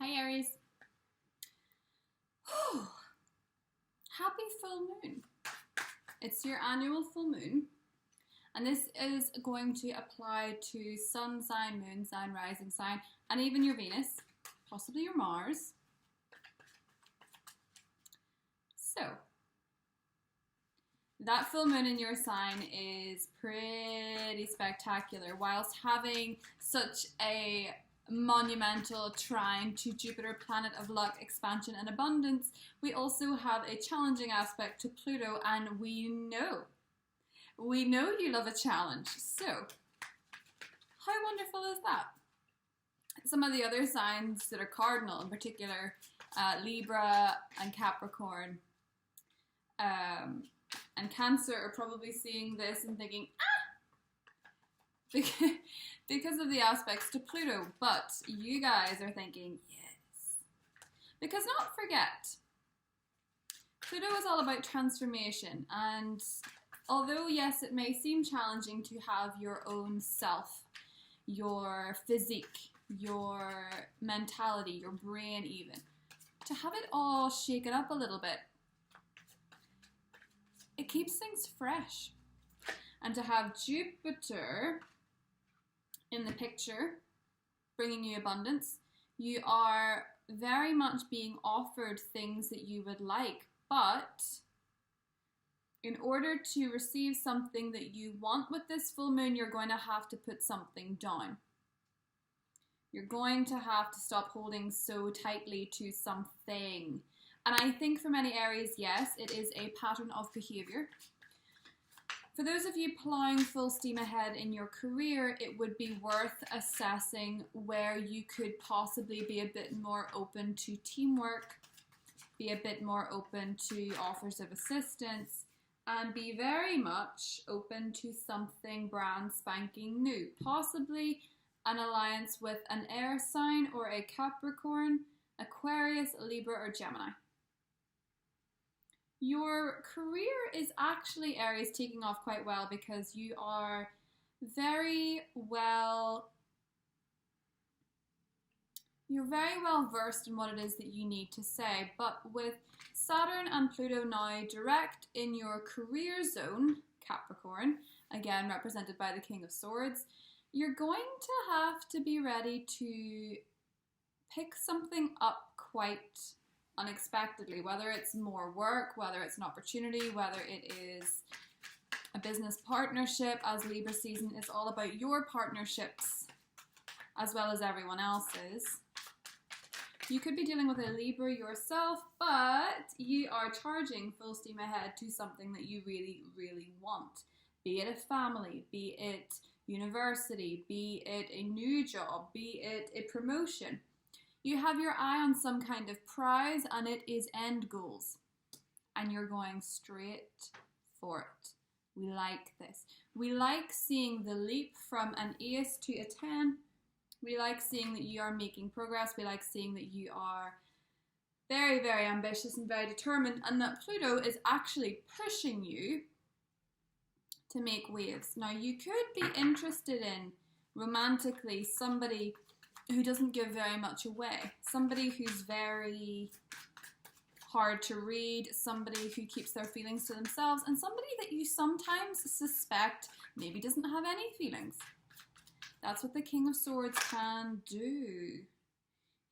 Hi Aries. Happy full moon. It's your annual full moon, and this is going to apply to sun sign, moon sign, rising sign, and even your Venus, possibly your Mars. So, that full moon in your sign is pretty spectacular. Whilst having such a monumental trine to Jupiter, planet of luck, expansion, and abundance, we also have a challenging aspect to Pluto, and we know you love a challenge. So, how wonderful is that? Some of the other signs that are cardinal, in particular, Libra and Capricorn, and Cancer are probably seeing this and thinking, because of the aspects to Pluto, but you guys are thinking, yes. Because not forget, Pluto is all about transformation, and although, yes, it may seem challenging to have your own self, your physique, your mentality, your brain even, to have it all shaken up a little bit, it keeps things fresh. And to have Jupiter in the picture, bringing you abundance, you are very much being offered things that you would like, but in order to receive something that you want with this full moon, you're going to have to put something down. You're going to have to stop holding so tightly to something. And I think for many Aries, yes, it is a pattern of behavior. For those of you plowing full steam ahead in your career, it would be worth assessing where you could possibly be a bit more open to teamwork, be a bit more open to offers of assistance, and be very much open to something brand spanking new. Possibly an alliance with an air sign or a Capricorn, Aquarius, Libra, or Gemini. Your career is actually, Aries, taking off quite well because you are very well versed in what it is that you need to say. But with Saturn and Pluto now direct in your career zone, Capricorn, again represented by the King of Swords, you're going to have to be ready to pick something up quite unexpectedly, whether it's more work, whether it's an opportunity, whether it is a business partnership, as Libra season is all about your partnerships as well as everyone else's. You could be dealing with a Libra yourself, but you are charging full steam ahead to something that you really, really want. Be it a family, be it university, be it a new job, be it a promotion. You have your eye on some kind of prize, and it is end goals. And you're going straight for it. We like this. We like seeing the leap from an ace to a 10. We like seeing that you are making progress. We like seeing that you are very, very ambitious and very determined, and that Pluto is actually pushing you to make waves. Now, you could be interested in, romantically, somebody who doesn't give very much away, somebody who's very hard to read, somebody who keeps their feelings to themselves, and somebody that you sometimes suspect maybe doesn't have any feelings. That's what the King of Swords can do.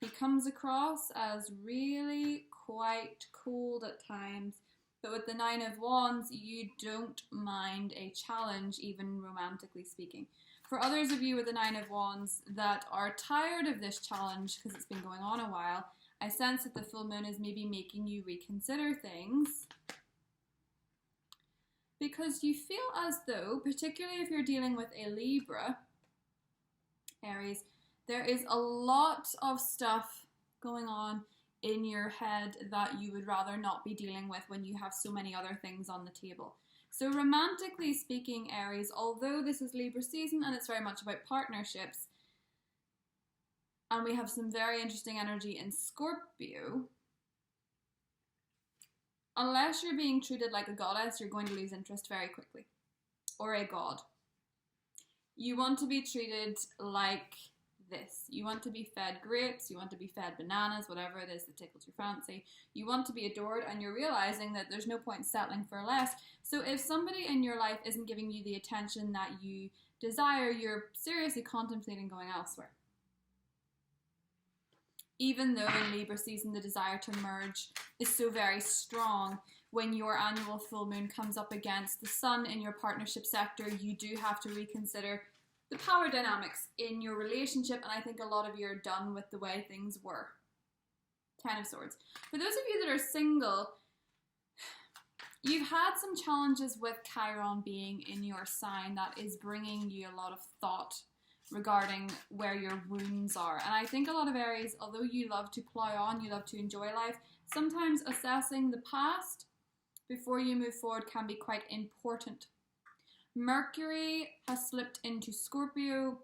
He comes across as really quite cold at times, but with the Nine of Wands, you don't mind a challenge, even romantically speaking. For others of you with the Nine of Wands that are tired of this challenge because it's been going on a while, I sense that the full moon is maybe making you reconsider things because you feel as though, particularly if you're dealing with a Libra, Aries, there is a lot of stuff going on in your head that you would rather not be dealing with when you have so many other things on the table. So romantically speaking, Aries, although this is Libra season and it's very much about partnerships, and we have some very interesting energy in Scorpio, unless you're being treated like a goddess, you're going to lose interest very quickly. Or a god. You want to be treated like this. You want to be fed grapes, you want to be fed bananas, whatever it is that tickles your fancy. You want to be adored, and you're realizing that there's no point settling for less. So if somebody in your life isn't giving you the attention that you desire, you're seriously contemplating going elsewhere. Even though in Libra season the desire to merge is so very strong, when your annual full moon comes up against the sun in your partnership sector, you do have to reconsider the power dynamics in your relationship, and I think a lot of you are done with the way things were. 10 of Swords. For those of you that are single, you've had some challenges with Chiron being in your sign that is bringing you a lot of thought regarding where your wounds are. And I think a lot of Aries, although you love to plow on, you love to enjoy life, sometimes assessing the past before you move forward can be quite important. Mercury has slipped into Scorpio.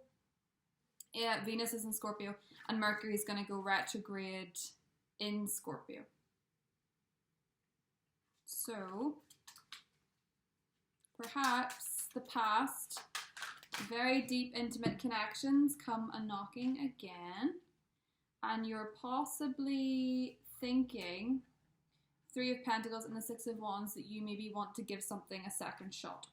Yeah, Venus is in Scorpio, and Mercury is going to go retrograde in Scorpio. So, perhaps the past, very deep, intimate connections come a-knocking again, and you're possibly thinking, 3 of Pentacles and the 6 of Wands, that you maybe want to give something a second shot.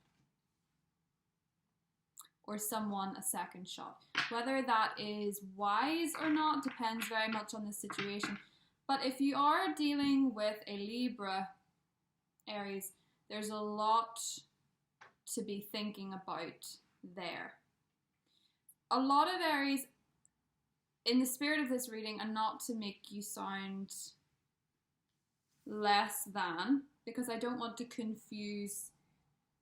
Or someone a second shot. Whether that is wise or not depends very much on the situation. But if you are dealing with a Libra, Aries, there's a lot to be thinking about there. A lot of Aries, in the spirit of this reading, and not to make you sound less than, because I don't want to confuse.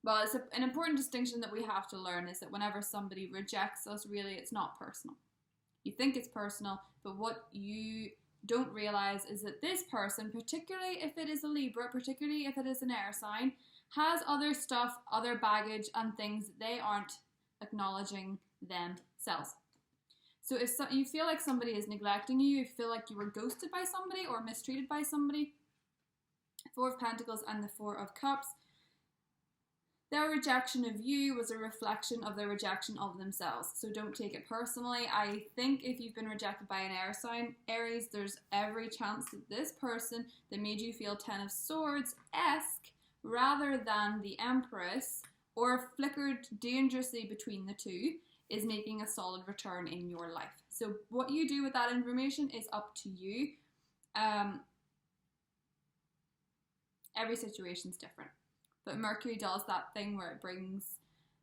Well, it's an important distinction that we have to learn is that whenever somebody rejects us, really it's not personal. You think it's personal, but what you don't realize is that this person, particularly if it is a Libra, particularly if it is an air sign, has other stuff, other baggage and things that they aren't acknowledging themselves. So if you feel like somebody is neglecting you, you feel like you were ghosted by somebody or mistreated by somebody, 4 of Pentacles and the 4 of Cups, their rejection of you was a reflection of their rejection of themselves. So don't take it personally. I think if you've been rejected by an air sign, Aries, there's every chance that this person that made you feel 10 of Swords-esque rather than the Empress, or flickered dangerously between the two, is making a solid return in your life. So what you do with that information is up to you. Every situation's different. But Mercury does that thing where it brings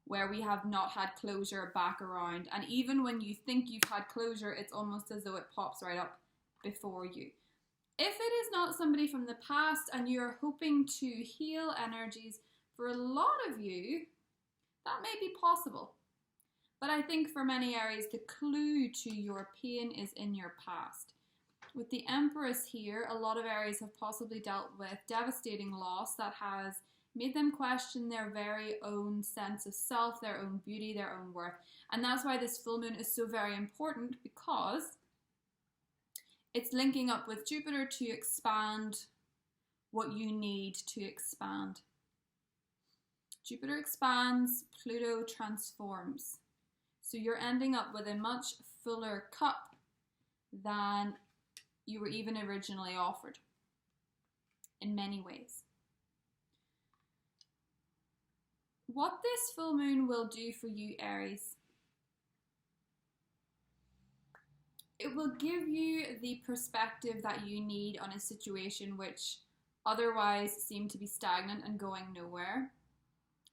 where we have not had closure back around. And even when you think you've had closure, it's almost as though it pops right up before you. If it is not somebody from the past and you're hoping to heal energies, for a lot of you, that may be possible. But I think for many Aries, the clue to your pain is in your past. With the Empress here, a lot of Aries have possibly dealt with devastating loss that has made them question their very own sense of self, their own beauty, their own worth. And that's why this full moon is so very important, because it's linking up with Jupiter to expand what you need to expand. Jupiter expands, Pluto transforms. So you're ending up with a much fuller cup than you were even originally offered in many ways. What this full moon will do for you, Aries, it will give you the perspective that you need on a situation which otherwise seemed to be stagnant and going nowhere.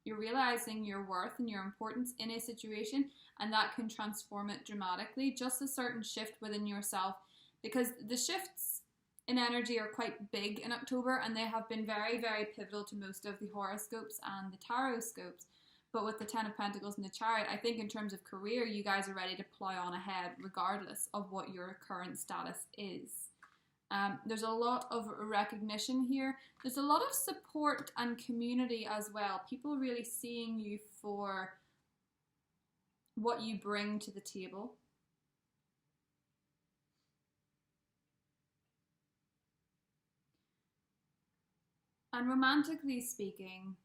You're realizing your worth and your importance in a situation, and that can transform it dramatically. Just a certain shift within yourself, because the shifts in energy are quite big in October, and they have been very, very pivotal to most of the horoscopes and the tarot scopes. But with the 10 of Pentacles and the Chariot, I think in terms of career, you guys are ready to plow on ahead regardless of what your current status is. There's a lot of recognition here. There's a lot of support and community as well. People really seeing you for what you bring to the table. And romantically speaking,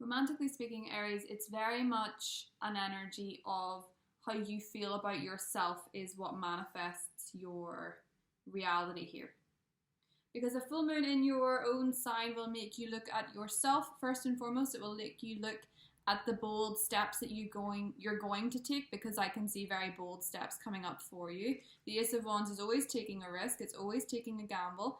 romantically speaking, Aries, it's very much an energy of how you feel about yourself is what manifests your reality here. Because a full moon in your own sign will make you look at yourself first and foremost. It will make you look at the bold steps that you're going to take, because I can see very bold steps coming up for you. The Ace of Wands is always taking a risk. It's always taking a gamble.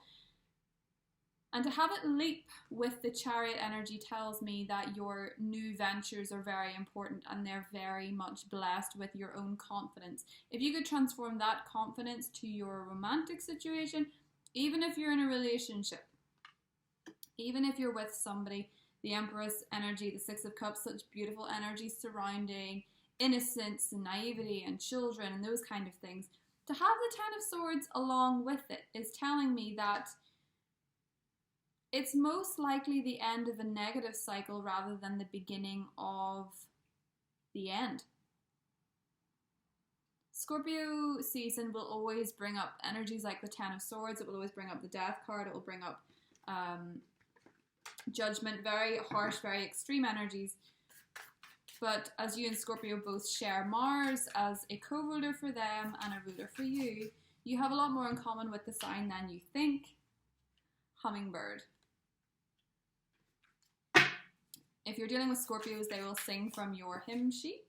And to have it leap with the Chariot energy tells me that your new ventures are very important and they're very much blessed with your own confidence. If you could transform that confidence to your romantic situation, even if you're in a relationship, even if you're with somebody, the Empress energy, the Six of Cups, such beautiful energy surrounding innocence and naivety and children and those kind of things. To have the Ten of Swords along with it is telling me that it's most likely the end of a negative cycle rather than the beginning of the end. Scorpio season will always bring up energies like the Ten of Swords. It will always bring up the Death card. It will bring up Judgment, very harsh, very extreme energies. But as you and Scorpio both share Mars as a co-ruler for them and a ruler for you, you have a lot more in common with the sign than you think. Hummingbird. If you're dealing with Scorpios, they will sing from your hymn sheet.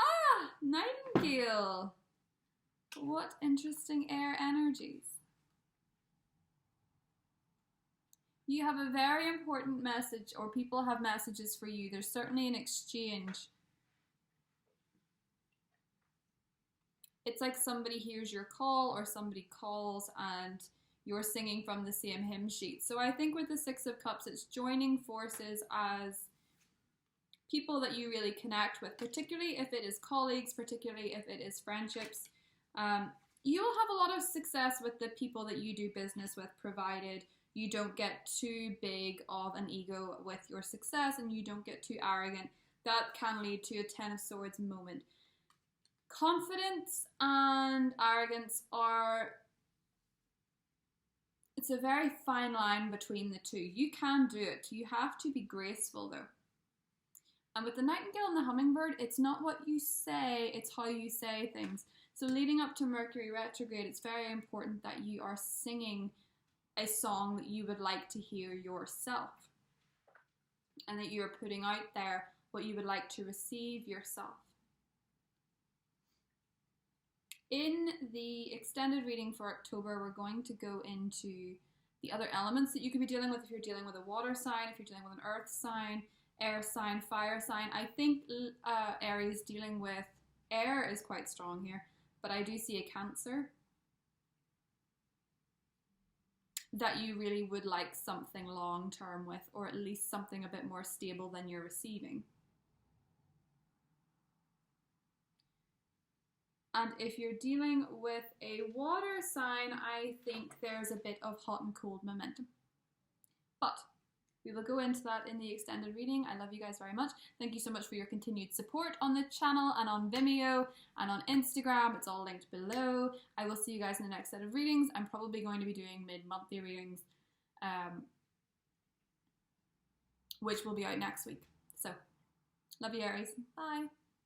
Ah, Nightingale. What interesting air energies. You have a very important message, or people have messages for you. There's certainly an exchange. It's like somebody hears your call or somebody calls and you're singing from the same hymn sheet. So I think with the Six of Cups, it's joining forces as people that you really connect with, particularly if it is colleagues, particularly if it is friendships. You'll have a lot of success with the people that you do business with, provided you don't get too big of an ego with your success and you don't get too arrogant. That can lead to a Ten of Swords moment. Confidence and arrogance it's a very fine line between the two. You can do it. You have to be graceful though. And with the Nightingale and the Hummingbird, it's not what you say, it's how you say things. So leading up to Mercury retrograde, it's very important that you are singing a song that you would like to hear yourself. And that you are putting out there what you would like to receive yourself. In the extended reading for October, we're going to go into the other elements that you could be dealing with if you're dealing with a water sign, if you're dealing with an earth sign, air sign, fire sign. I think Aries dealing with air is quite strong here, but I do see a Cancer that you really would like something long term with, or at least something a bit more stable than you're receiving. And if you're dealing with a water sign, I think there's a bit of hot and cold momentum. But we will go into that in the extended reading. I love you guys very much. Thank you so much for your continued support on the channel and on Vimeo and on Instagram. It's all linked below. I will see you guys in the next set of readings. I'm probably going to be doing mid-monthly readings, which will be out next week. So, love you, Aries. Bye.